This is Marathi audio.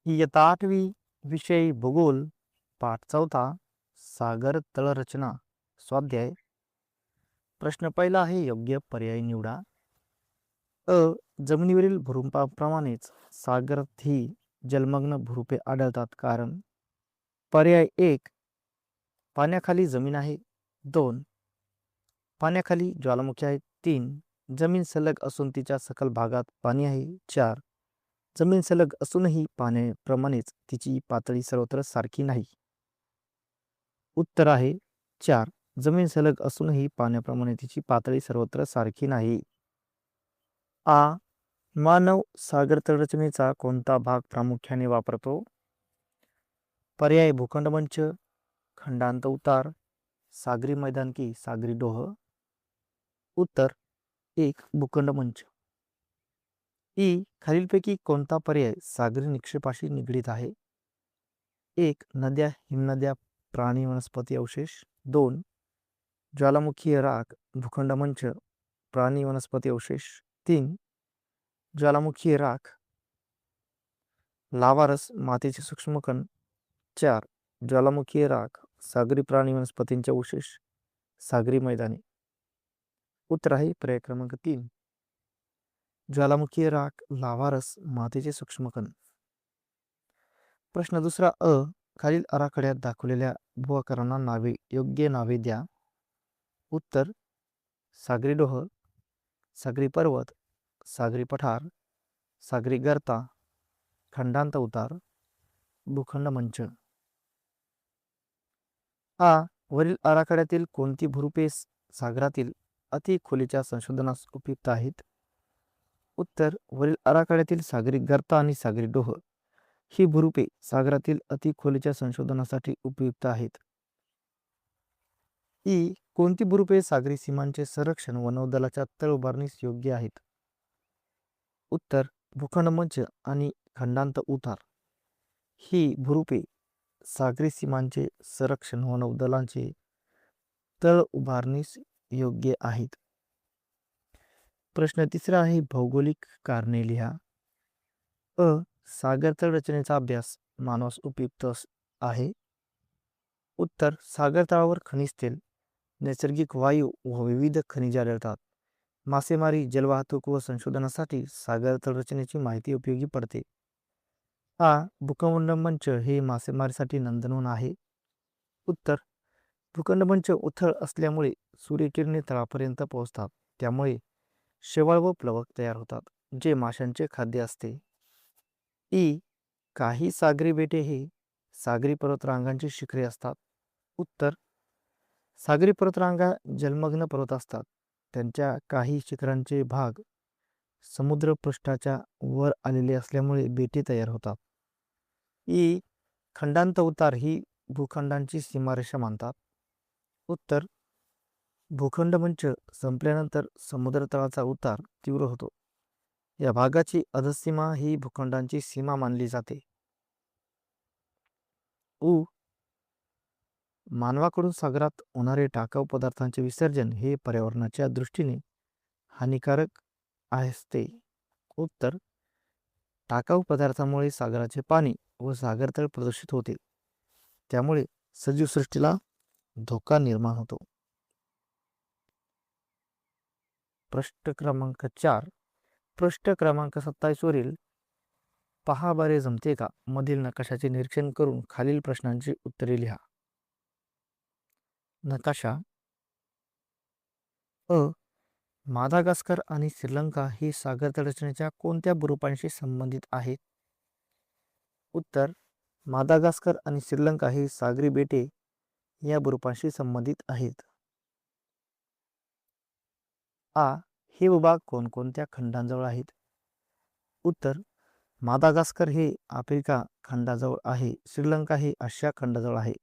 इयत्ता 8वी विषय भूगोल पाठ 4 सागर तळरचना स्वाध्याय. प्रश्न पहिला आहे, योग्य पर्याय निवडा. अ. जमिनीवरील भूरूपाप्रमाणेच सागरातही जलमग्न भूरूपे आढळतात. कारण पर्याय 1 पाण्याखाली जमीन आहे. 2 पाण्याखाली ज्वालामुखी आहे. 3 जमीन सलग असून तिच्या सखल भागात पाणी आहे. 4 जमीन सलग असूनही पाण्याप्रमाणेच तिची पातळी सर्वत्र सारखी नाही. उत्तर आहे 4 जमीन सलग असूनही पाण्याप्रमाणे तिची पातळी सर्वत्र सारखी नाही. आ. मानव सागर तळरचनेचा कोणता भाग प्रामुख्याने वापरतो? पर्याय भूखंडमंच, खंडांत उतार, सागरी मैदान की सागरी डोह. उत्तर 1 भूखंडमंच. ई. खालीलपैकी कोणता पर्याय सागरी निक्षेपाशी निगडीत आहे? 1 नद्या, हिमनद्या, प्राणी वनस्पती अवशेष. 2 ज्वालामुखीय राख, भूखंडमंच, प्राणी वनस्पती अवशेष. 3 ज्वालामुखीय राख, लावारस, मातीचे सूक्ष्मकण. 4 ज्वालामुखीय राख, सागरी प्राणी वनस्पतींचे अवशेष, सागरी मैदाने. उत्तर आहे पर्याय क्रमांक 3 ज्वालामुखीय राख, लावारस, मातीचे सूक्ष्मकण. प्रश्न दुसरा अ. खालील आराखड्यात दाखवलेल्या भूआकारांना नावे योग्य नावे द्या. उत्तर सागरी डोह, सागरी पर्वत, सागरी पठार, सागरी गर्ता, खंडांत उतार, भूखंड मंच. आ. वरील आराखड्यातील कोणती भूरूपे सागरातील अति खोलीच्या संशोधनास उपयुक्त आहेत? उत्तर वरील आराखड्यातील सागरी गर्ता आणि सागरी डोह ही भूरूपे सागरातील अति खोलीच्या संशोधनासाठी उपयुक्त आहेत. ई. कोणती भूरूपे सागरी सीमांचे संरक्षण व नौदलाच्या तळ उभारणीस योग्य आहेत? उत्तर भूखंडमंच आणि खंडांत उतार ही भूरूपे सागरी सीमांचे संरक्षण व नौदलांचे तळ उभारणीस योग्य आहेत. प्रश्न तिसरा आहे, भौगोलिक कारणे लिहा. अ. सागर तळ रचनेचा अभ्यास मानवास उपयुक्त आहे. उत्तर सागर तळावर खनिज तेल, नैसर्गिक वायू व विविध खनिजे आढळतात. मासेमारी, जलवाहतूक व संशोधनासाठी सागर तळरचनेची माहिती उपयोगी पडते. आ. भूखंडमंच हे मासेमारीसाठी नंदनवन आहे. उत्तर भूखंडमंच उथळ असल्यामुळे सूर्यकिरणे तळापर्यंत पोहोचतात. त्यामुळे शेवाळ व प्लवक तयार होतात, जे माशांचे खाद्य असते. ई. काही सागरी बेटे हे सागरी पर्वतरांगांची शिखरे असतात. उत्तर सागरी पर्वतरांगा जलमग्न पर्वत असतात. त्यांच्या काही शिखरांचे भाग समुद्रपृष्ठाच्या वर आलेले असल्यामुळे बेटे तयार होतात. ई. खंडांत उतार ही भूखंडांची सीमारेषा मानतात. उत्तर भूखंडमंच संपल्यानंतर समुद्रतळाचा उतार तीव्र होतो. या भागाची अधसीमा ही भूखंडांची सीमा मानली जाते. उ. मानवाकडून सागरात होणारे टाकाऊ पदार्थांचे विसर्जन हे पर्यावरणाच्या दृष्टीने हानिकारक असते. उत्तर टाकाऊ पदार्थांमुळे सागराचे पाणी व सागरतळ प्रदूषित होते. त्यामुळे सजीवसृष्टीला धोका निर्माण होतो. प्रश्न क्रमांक 4 पृष्ठ क्रमांक 27 वरील पहा बरे जमते का मधील नकाशाचे निरीक्षण करून खालील प्रश्नांची उत्तरे लिहा. नकाशा. अ. मादागास्कर आणि श्रीलंका ही सागर तळरचनेच्या कोणत्या भूरूपांशी संबंधित आहेत? उत्तर मादागास्कर आणि श्रीलंका ही सागरी बेटे या भूरूपांशी संबंधित आहेत. आ. हे भूभाग कोणकोणत्या खंडांजवळ आहेत? उत्तर मादागास्कर हे आफ्रिका खंडाजवळ आहे. श्रीलंका हे आशिया खंडाजवळ आहे.